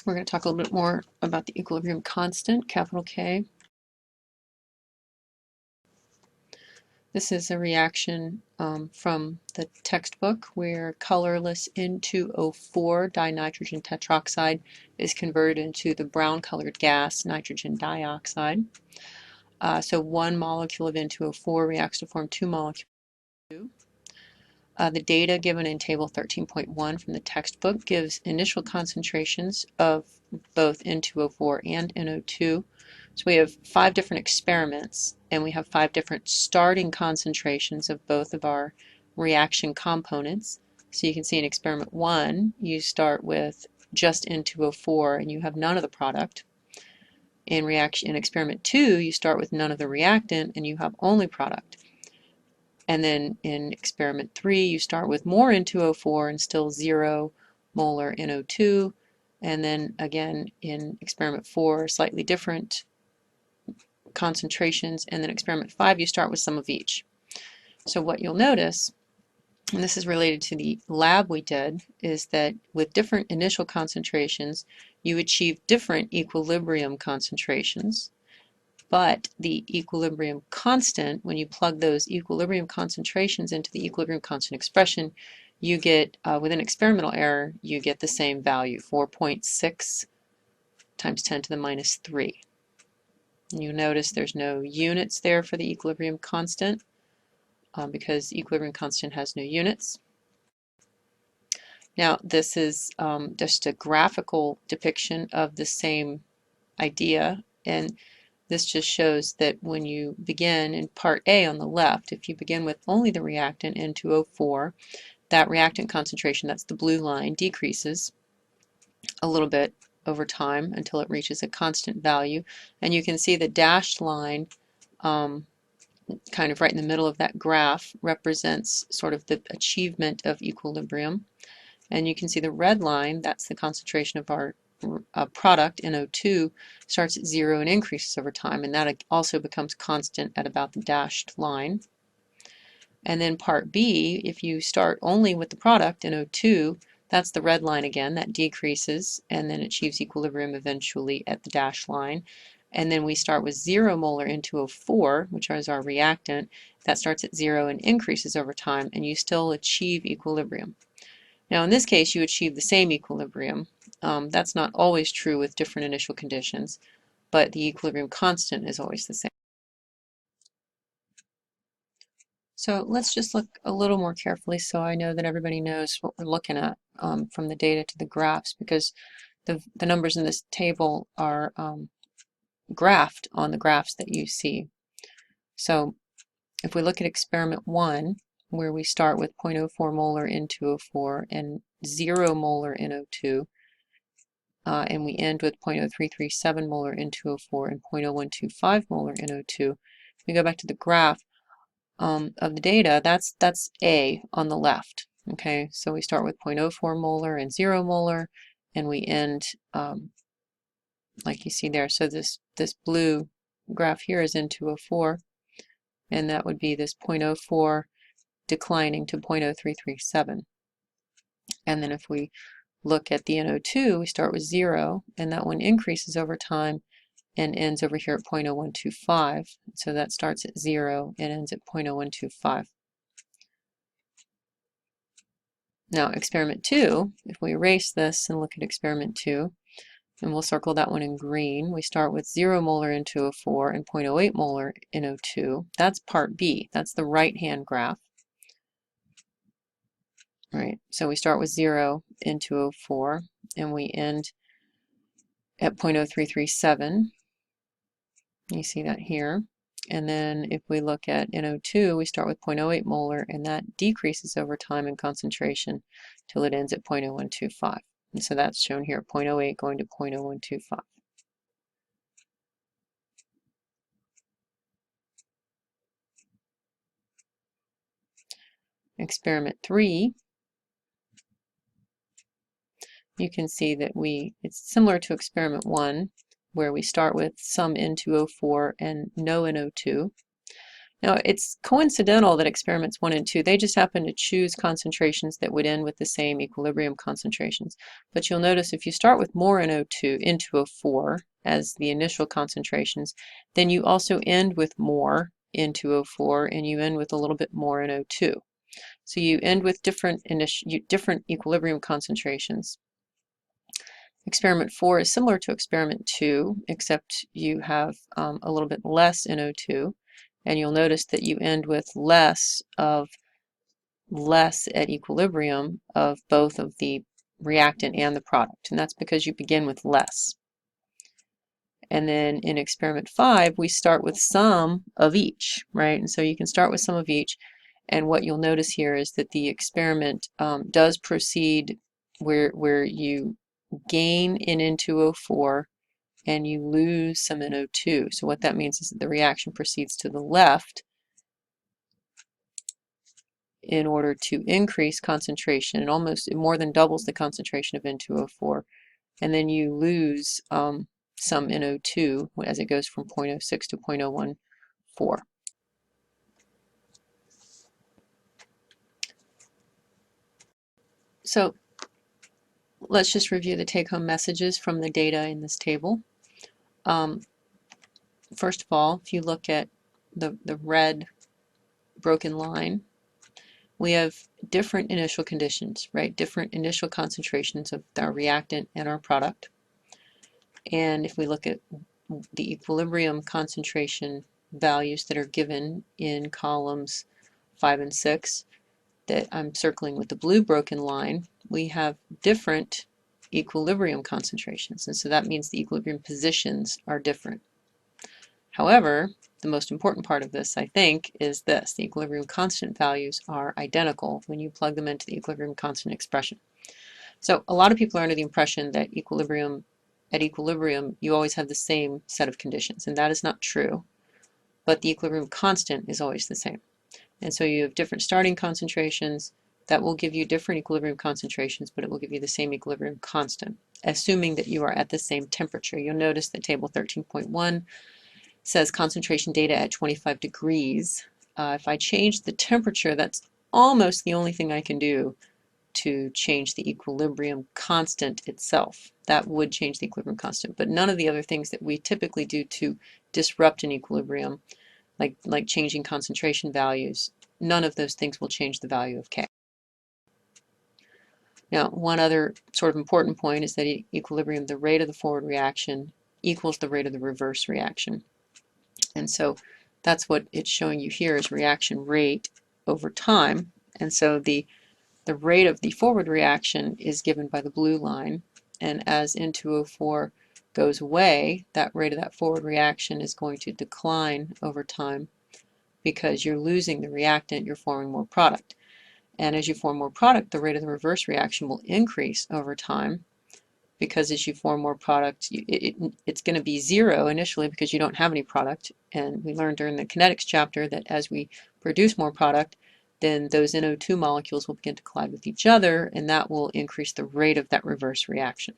We're going to talk a little bit more about the equilibrium constant, capital K. This is a reaction from the textbook where colorless N2O4 dinitrogen tetroxide is converted into the brown colored gas nitrogen dioxide. So one molecule of N2O4 reacts to form two molecules of N2O4. The data given in table 13.1 from the textbook gives initial concentrations of both N2O4 and NO2. So we have 5 different experiments, and we have 5 different starting concentrations of both of our reaction components. So you can see in experiment 1, you start with just N2O4 and you have none of the product. In experiment 2, you start with none of the reactant and you have only product. And then in experiment 3, you start with more N2O4 and still 0 molar NO2. And then again in experiment 4, slightly different concentrations. And then experiment 5, you start with some of each. So what you'll notice, and this is related to the lab we did, is that with different initial concentrations, you achieve different equilibrium concentrations. But the equilibrium constant, when you plug those equilibrium concentrations into the equilibrium constant expression, you get, with an experimental error, you get the same value, 4.6 times 10 to the minus 3. And you notice there's no units there for the equilibrium constant because equilibrium constant has no units. Now this is just a graphical depiction of the same idea, and this just shows that when you begin in part A on the left, if you begin with only the reactant N2O4, that reactant concentration, that's the blue line, decreases a little bit over time until it reaches a constant value. And you can see the dashed line kind of right in the middle of that graph represents sort of the achievement of equilibrium. And you can see the red line, that's the concentration of our product, NO2, starts at 0 and increases over time, and that also becomes constant at about the dashed line. And then part B, if you start only with the product, NO2, that's the red line again, that decreases and then achieves equilibrium eventually at the dashed line. And then we start with 0 molar N2O4, which is our reactant, that starts at 0 and increases over time, and you still achieve equilibrium. Now in this case you achieve the same equilibrium. That's not always true with different initial conditions, but the equilibrium constant is always the same. So let's just look a little more carefully so I know that everybody knows what we're looking at from the data to the graphs, because the numbers in this table are graphed on the graphs that you see. So if we look at experiment 1, where we start with 0.04 molar N2O4 and 0 molar NO2, and we end with 0.0337 molar N2O4 and 0.0125 molar NO2. We go back to the graph of the data, that's A on the left. Okay, so we start with 0.04 molar and 0 molar, and we end like you see there. So this blue graph here is N2O4, and that would be this 0.04 declining to 0.0337. And then if we look at the NO2, we start with 0, and that one increases over time and ends over here at 0.0125. So that starts at 0 and ends at 0.0125. Now experiment 2, if we erase this and look at experiment 2, and we'll circle that one in green, we start with 0 molar N2O4 and 0.08 molar NO2. That's part B, that's the right-hand graph. Right, so we start with 0 N2O4 and we end at 0.0337. You see that here. And then if we look at NO2, we start with 0.08 molar, and that decreases over time in concentration till it ends at 0.0125. And so that's shown here, 0.08 going to 0.0125. Experiment 3, you can see that it's similar to experiment 1, where we start with some N2O4 and no NO2. Now, it's coincidental that experiments 1 and 2, they just happen to choose concentrations that would end with the same equilibrium concentrations. But you'll notice if you start with more NO2, N2O4 as the initial concentrations, then you also end with more N2O4 and you end with a little bit more NO2. So you end with different equilibrium concentrations. Experiment 4 is similar to experiment 2, except you have a little bit less NO2. And you'll notice that you end with less at equilibrium of both of the reactant and the product. And that's because you begin with less. And then in experiment 5, we start with some of each, right? And so you can start with some of each. And what you'll notice here is that the experiment does proceed where you gain in N2O4 and you lose some NO2. So what that means is that the reaction proceeds to the left in order to increase concentration. It more than doubles the concentration of N2O4. And then you lose some NO2 as it goes from 0.06 to 0.014. So let's just review the take-home messages from the data in this table. First of all, if you look at the red broken line, we have different initial conditions, right? Different initial concentrations of our reactant and our product. And if we look at the equilibrium concentration values that are given in columns 5 and 6 that I'm circling with the blue broken line, we have different equilibrium concentrations. And so that means the equilibrium positions are different. However, the most important part of this, I think, is this. The equilibrium constant values are identical when you plug them into the equilibrium constant expression. So a lot of people are under the impression that at equilibrium, you always have the same set of conditions, and that is not true. But the equilibrium constant is always the same. And so you have different starting concentrations that will give you different equilibrium concentrations, but it will give you the same equilibrium constant, assuming that you are at the same temperature. You'll notice that table 13.1 says concentration data at 25 degrees. If I change the temperature, that's almost the only thing I can do to change the equilibrium constant itself. That would change the equilibrium constant, but none of the other things that we typically do to disrupt an equilibrium, like changing concentration values, none of those things will change the value of K. Now, one other sort of important point is that equilibrium, the rate of the forward reaction equals the rate of the reverse reaction. And so that's what it's showing you here is reaction rate over time. And so the rate of the forward reaction is given by the blue line. And as N2O4 goes away, that rate of that forward reaction is going to decline over time because you're losing the reactant, you're forming more product. And as you form more product, the rate of the reverse reaction will increase over time because as you form more product, it's going to be zero initially because you don't have any product. And we learned during the kinetics chapter that as we produce more product, then those NO2 molecules will begin to collide with each other, and that will increase the rate of that reverse reaction.